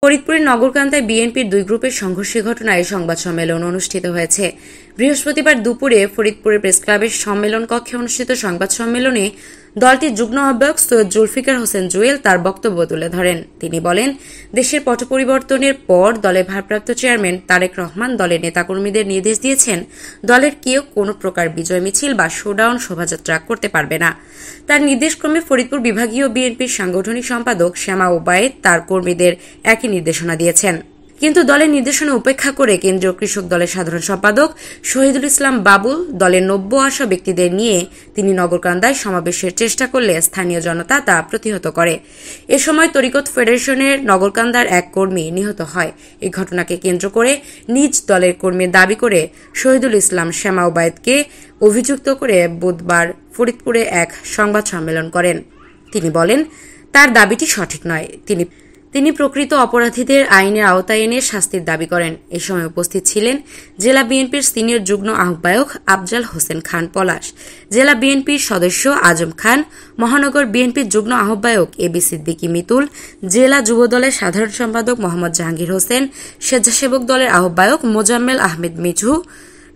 ফরিদপুরের নগরকান্দায় বিএনপির দুই গ্রুপের সংঘর্ষের ঘটনায় সংবাদ সম্মেলন অনুষ্ঠিত হয়েছে। বৃহস্পতিবার দুপুরে ফরিদপুরের প্রেসক্লাবের সম্মেলন কক্ষে অনুষ্ঠিত সংবাদ সম্মেলনে দলটির যুগ্ম আহ্বায়ক সৈয়দ জুলফিকার হোসেন জুয়েল তার বক্তব্য তুলে ধরেন। তিনি বলেন, দেশের পট পরিবর্তনের পর দলের ভারপ্রাপ্ত চেয়ারম্যান তারেক রহমান দলের নেতাকর্মীদের নির্দেশ দিয়েছেন দলের কেউ কোনো প্রকার বিজয় মিছিল বা শোডাউন শোভাযাত্রা করতে পারবে না। তার নির্দেশক্রমে ফরিদপুর বিভাগীয় বিএনপির সাংগঠনিক সম্পাদক শ্যামা ওবায়েদ তার কর্মীদের একই নির্দেশনা দিয়েছেন। কিন্তু দলের নির্দেশনা উপেক্ষা করে কেন্দ্রীয় কৃষক দলের সাধারণ সম্পাদক শহীদুল ইসলাম বাবুল দলের নব্য আসা ব্যক্তিদের নিয়ে তিনি নগরকান্দায় সমাবেশের চেষ্টা করলে স্থানীয় জনতা তা প্রতিহত করে। এ সময় তরিকত ফেডারেশনের নগরকান্দার এক কর্মী নিহত হয়। এই ঘটনাকে কেন্দ্র করে নিজ দলের কর্মীর দাবি করে শহীদুল ইসলাম শ্যামা ওবায়েদকে অভিযুক্ত করে বুধবার ফরিদপুরে এক সংবাদ সম্মেলন করেন। তিনি বলেন, তার দাবিটি সঠিক নয়। তিনি প্রকৃত অপরাধীদের আইনের আওতায় এনে শাস্তির দাবি করেন। এ সময় উপস্থিত ছিলেন জেলা বিএনপির সিনিয়র যুগ্ম আহ্বায়ক আফজাল হোসেন খান পলাশ, জেলা বিএনপির সদস্য আজম খান, মহানগর বিএনপির যুগ্ম আহ্বায়ক এবি সিদ্দিকী মিতুল, জেলা যুবদলের সাধারণ সম্পাদক মোহাম্মদ জাহাঙ্গীর হোসেন, স্বেচ্ছাসেবক দলের আহ্বায়ক মোজাম্মেল আহমেদ মিঠু,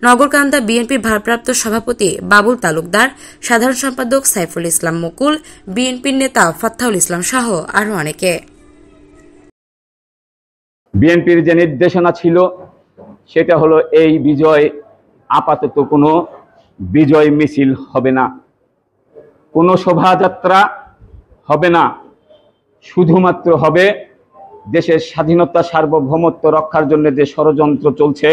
নগরকান্দা বিএনপির ভারপ্রাপ্ত সভাপতি বাবুল তালুকদার, সাধারণ সম্পাদক সাইফুল ইসলাম মুকুল, বিএনপির নেতা ফাত্তাহুল ইসলাম সহ আরও অনেকে। বিএনপির যে নির্দেশনা ছিল সেটা হলো এই বিজয় আপাতত কোনো বিজয় মিছিল হবে না, কোনো শোভাযাত্রা হবে না, শুধুমাত্র হবে দেশের স্বাধীনতা সার্বভৌমত্ব রক্ষার জন্য যে ষড়যন্ত্র চলছে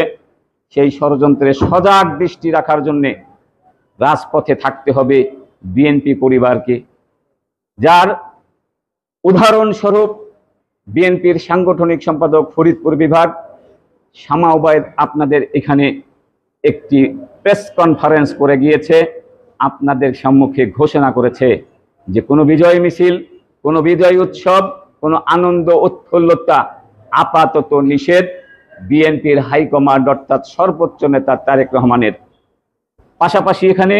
সেই ষড়যন্ত্রে সজাগ দৃষ্টি রাখার জন্য রাজপথে থাকতে হবে বিএনপি পরিবারকে। যার উদাহরণস্বরূপ বিএনপির সাংগঠনিক সম্পাদক ফরিদপুর বিভাগ শ্যামা ওবায়েদ আপনাদের এখানে একটি প্রেস কনফারেন্স করে গিয়েছে, আপনাদের সম্মুখে ঘোষণা করেছে যে কোনো বিজয় মিছিল, কোনো বিজয় উৎসব, কোনো আনন্দ উৎফুল্লতা আপাতত নিষেধ বিএনপির হাইকমান্ড অর্থাৎ সর্বোচ্চ নেতা তারেক রহমানের। পাশাপাশি এখানে